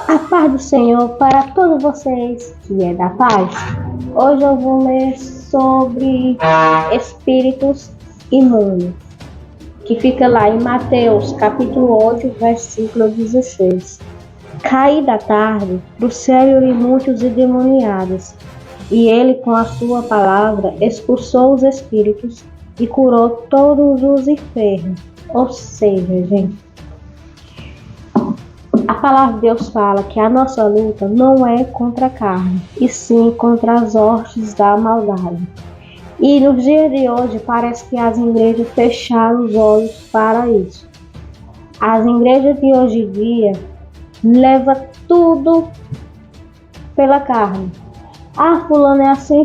A paz do Senhor para todos vocês que é da paz. Hoje eu vou ler sobre espíritos imundos, que fica lá em Mateus, capítulo 8, versículo 16. Caída a tarde, trouxeram-lhe muitos endemoniados, e ele com a sua palavra expulsou os espíritos e curou todos os enfermos. Ou seja, gente, a palavra de Deus fala que a nossa luta não é contra a carne, e sim contra as hostes da maldade. E nos dias de hoje parece que as igrejas fecharam os olhos para isso. As igrejas de hoje em dia levam tudo pela carne. Fulano é assim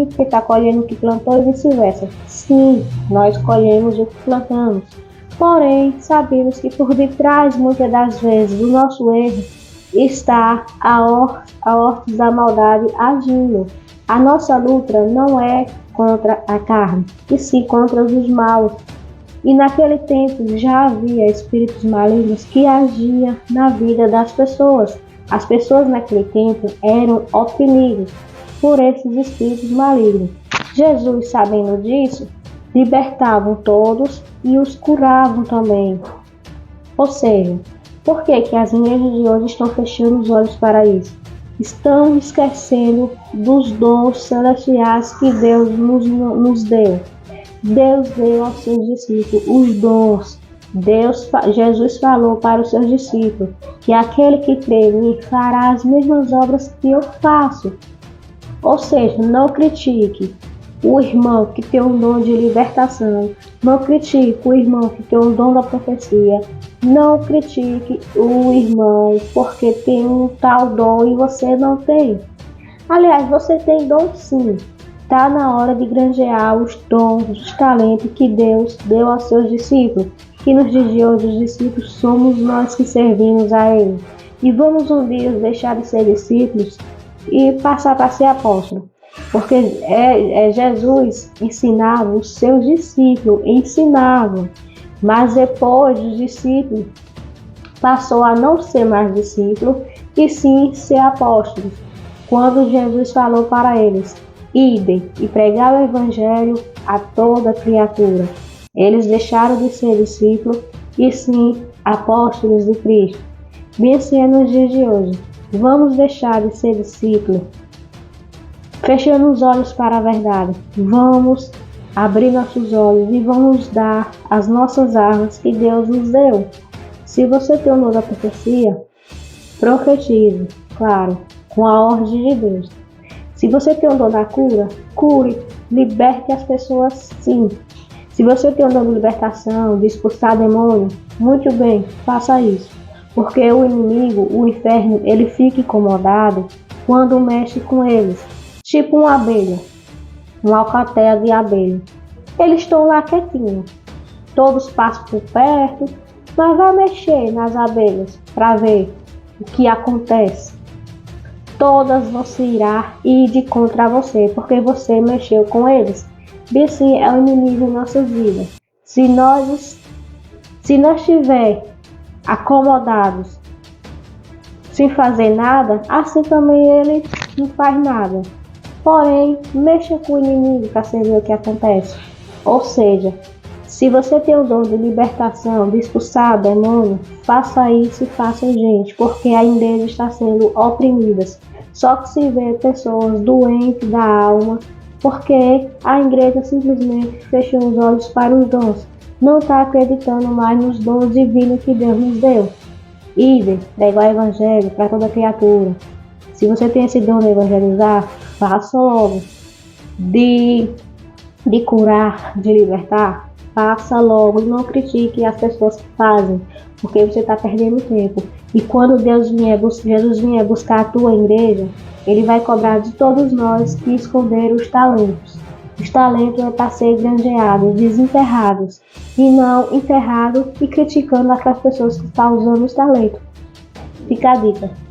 porque está colhendo o que plantou e vice-versa. Sim, nós colhemos o que plantamos. Porém, sabemos que por detrás, muitas das vezes, do nosso erro, está a horta da maldade agindo. A nossa luta não é contra a carne, e sim contra os maus. E naquele tempo já havia espíritos malignos que agiam na vida das pessoas. As pessoas naquele tempo eram oprimidas por esses espíritos malignos. Jesus, sabendo disso, libertavam todos e os curavam também. Ou seja, por que as igrejas de hoje estão fechando os olhos para isso? Estão esquecendo dos dons celestiais que Deus nos deu. Deus deu aos seus discípulos os dons. Jesus falou para os seus discípulos que aquele que crê em mim fará as mesmas obras que eu faço. Ou seja, não critique o irmão que tem um dom de libertação, não critique o irmão que tem um dom da profecia, não critique o irmão porque tem um tal dom e você não tem. Aliás, você tem dom sim. Está na hora de granjear os dons, os talentos que Deus deu aos seus discípulos. Que nos dias de hoje os discípulos somos nós que servimos a Ele. E vamos um dia deixar de ser discípulos e passar para ser apóstolo. Porque Jesus ensinava, os seus discípulos ensinavam. Mas depois os discípulos passou a não ser mais discípulos e sim ser apóstolos. Quando Jesus falou para eles: idem e pregar o evangelho a toda criatura. Eles deixaram de ser discípulos e sim apóstolos de Cristo. Bem assim é nos dias de hoje. Vamos deixar de ser discípulos, fechando os olhos para a verdade. Vamos abrir nossos olhos e vamos dar as nossas armas que Deus nos deu. Se você tem o dom da profecia, profetize, claro, com a ordem de Deus. Se você tem o dom da cura, cure, liberte as pessoas sim. Se você tem o dom de libertação, de expulsar demônio, muito bem, faça isso. Porque o inimigo, o inferno, ele fica incomodado quando mexe com eles. Tipo uma abelha, uma alcateia de abelha. Eles estão lá quietinhos. Todos passam por perto, mas vai mexer nas abelhas para ver o que acontece. Todas vão se irar e ir de contra você, porque você mexeu com eles. Bem assim é o inimigo em nossas vidas. Se nós estiver acomodados, sem fazer nada, assim também ele não faz nada. Porém, mexa com o inimigo para você ver o que acontece. Ou seja, se você tem o dom de libertação, de expulsar demônio, faça isso e faça gente, porque a igreja está sendo oprimidas. Só que se vê pessoas doentes da alma, porque a igreja simplesmente fechou os olhos para os dons. Não está acreditando mais nos dons divinos que Deus nos deu. Idem, pregar o evangelho para toda criatura. Se você tem esse dom de evangelizar, faça logo. De curar, de libertar, faça logo. E não critique as pessoas que fazem, porque você está perdendo tempo. E quando Jesus vier buscar a tua igreja, Ele vai cobrar de todos nós que esconderam os talentos. Os talentos é para ser granjeados, desenterrados, e não enterrados e criticando aquelas pessoas que estão usando os talentos. Fica a dica.